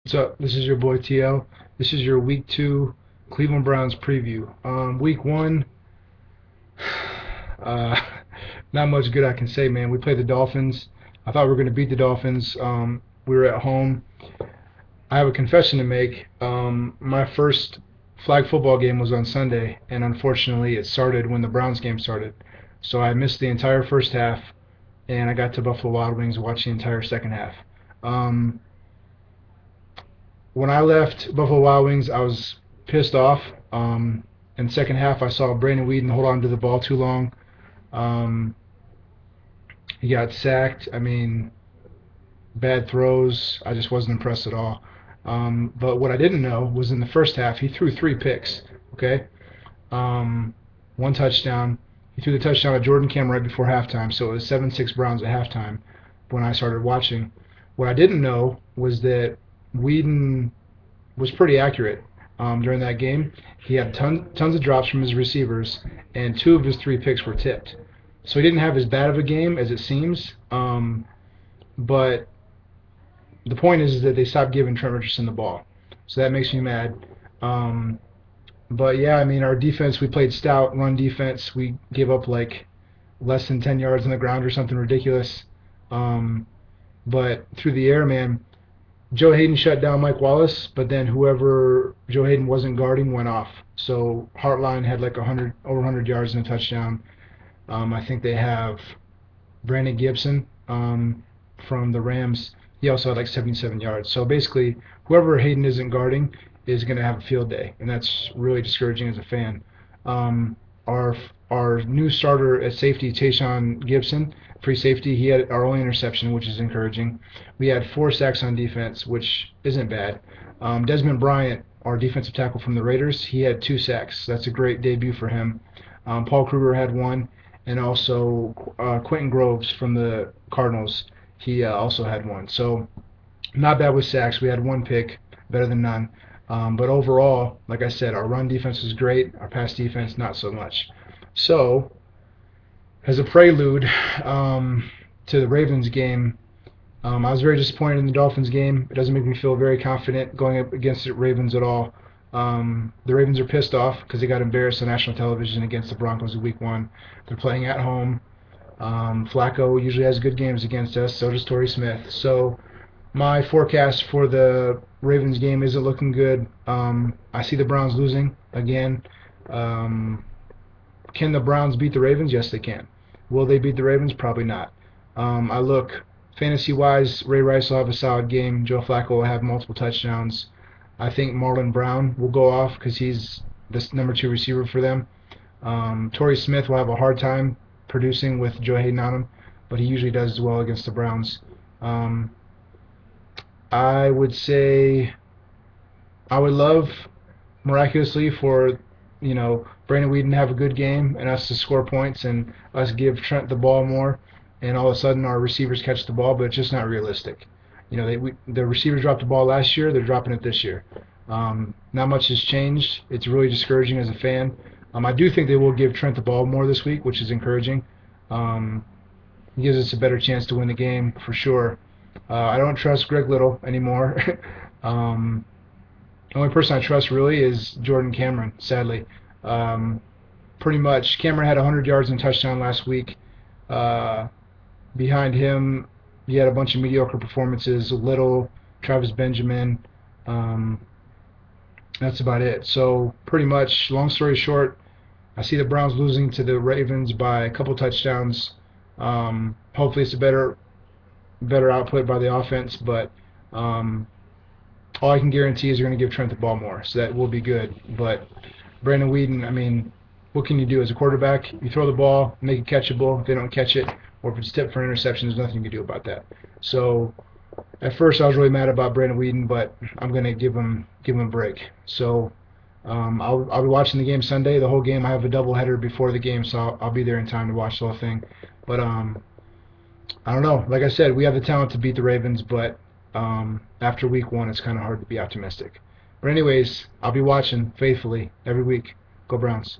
What's up? This is your boy TL. This is your Week 2 Cleveland Browns preview. Week 1, uh, not much good I can say, man. We played the Dolphins. I thought we were going to beat the Dolphins. We were at home. I have a confession to make. My first flag football game was on Sunday, and unfortunately, it started when the Browns game started. So I missed the entire first half, and I got to Buffalo Wild Wings to watch the entire second half. Um, when I left Buffalo Wild Wings, I was pissed off. In the second half, I saw Brandon Weeden hold on to the ball too long. Um, he got sacked. I mean, bad throws. I just wasn't impressed at all. But what I didn't know was in the first half, he threw 3 picks. Okay, um, one touchdown. He threw the touchdown to Jordan Cameron right before halftime, so it was 7-6 Browns at halftime when I started watching. What I didn't know was that Weeden was pretty accurate during that game. He had tons of drops from his receivers, and 2 of his 3 picks were tipped. So he didn't have as bad of a game as it seems. But the point is that they stopped giving Trent Richardson the ball. So that makes me mad. Um, but yeah, I mean, our defense, we played stout run defense. We gave up like less than 10 yards on the ground or something ridiculous. Um, but through the air, man, Joe Hayden shut down Mike Wallace, but then whoever Joe Hayden wasn't guarding went off. So Hartline had like 100 yards and a touchdown. I think they have Brandon Gibson from the Rams. He also had like 77 yards. So basically, whoever Hayden isn't guarding is going to have a field day, and that's really discouraging as a fan. Um, our our new starter at safety, Tayshawn Gibson, free safety, he had our only interception, which is encouraging. We had 4 sacks on defense, which isn't bad. Desmond Bryant, our defensive tackle from the Raiders, he had 2 sacks. That's a great debut for him. Paul Kruger had one, and also Quentin Groves from the Cardinals, he also had one. So not bad with sacks. We had 1 pick, better than none. But overall, like I said, our run defense was great. Our pass defense, not so much. So, as a prelude to the Ravens game, I was very disappointed in the Dolphins game. It doesn't make me feel very confident going up against the Ravens at all. The Ravens are pissed off because they got embarrassed on national television against the Broncos in Week 1. They're playing at home. Flacco usually has good games against us. So does Torrey Smith. So my forecast for the Ravens game isn't looking good. I see the Browns losing again. Can the Browns beat the Ravens? Yes, they can. Will they beat the Ravens? Probably not. I look fantasy-wise, Ray Rice will have a solid game. Joe Flacco will have multiple touchdowns. I think Marlon Brown will go off because he's the number 2 receiver for them. Torrey Smith will have a hard time producing with Joe Hayden on him, but he usually does well against the Browns. Um, I would say I would love miraculously for Brandon Weeden to have a good game and us to score points and us give Trent the ball more, and all of a sudden our receivers catch the ball, but it's just not realistic. The receivers dropped the ball last year; they're dropping it this year. Not much has changed. It's really discouraging as a fan. I do think they will give Trent the ball more this week, which is encouraging. Um, it gives us a better chance to win the game for sure. I don't trust Greg Little anymore. um, the only person I trust really is Jordan Cameron, sadly. Um, Pretty much, Cameron had 100 yards and a touchdown last week. Uh, Behind him, he had a bunch of mediocre performances. Little, Travis Benjamin. Um, that's about it. So pretty much, long story short, I see the Browns losing to the Ravens by a couple touchdowns. Hopefully, it's a better output by the offense, but um, all I can guarantee is they're going to give Trent the ball more, so that will be good. But Brandon Weeden, I mean, what can you do as a quarterback? You throw the ball, make it catchable. If they don't catch it, or if it's tipped for an interception, there's nothing you can do about that. So at first I was really mad about Brandon Weeden, but I'm going to give him a break. So I'll be watching the game Sunday, the whole game. I have a doubleheader before the game, so I'll be there in time to watch the whole thing. But I don't know. Like I said, we have the talent to beat the Ravens, but after Week 1, it's kind of hard to be optimistic. But anyways, I'll be watching faithfully every week. Go Browns.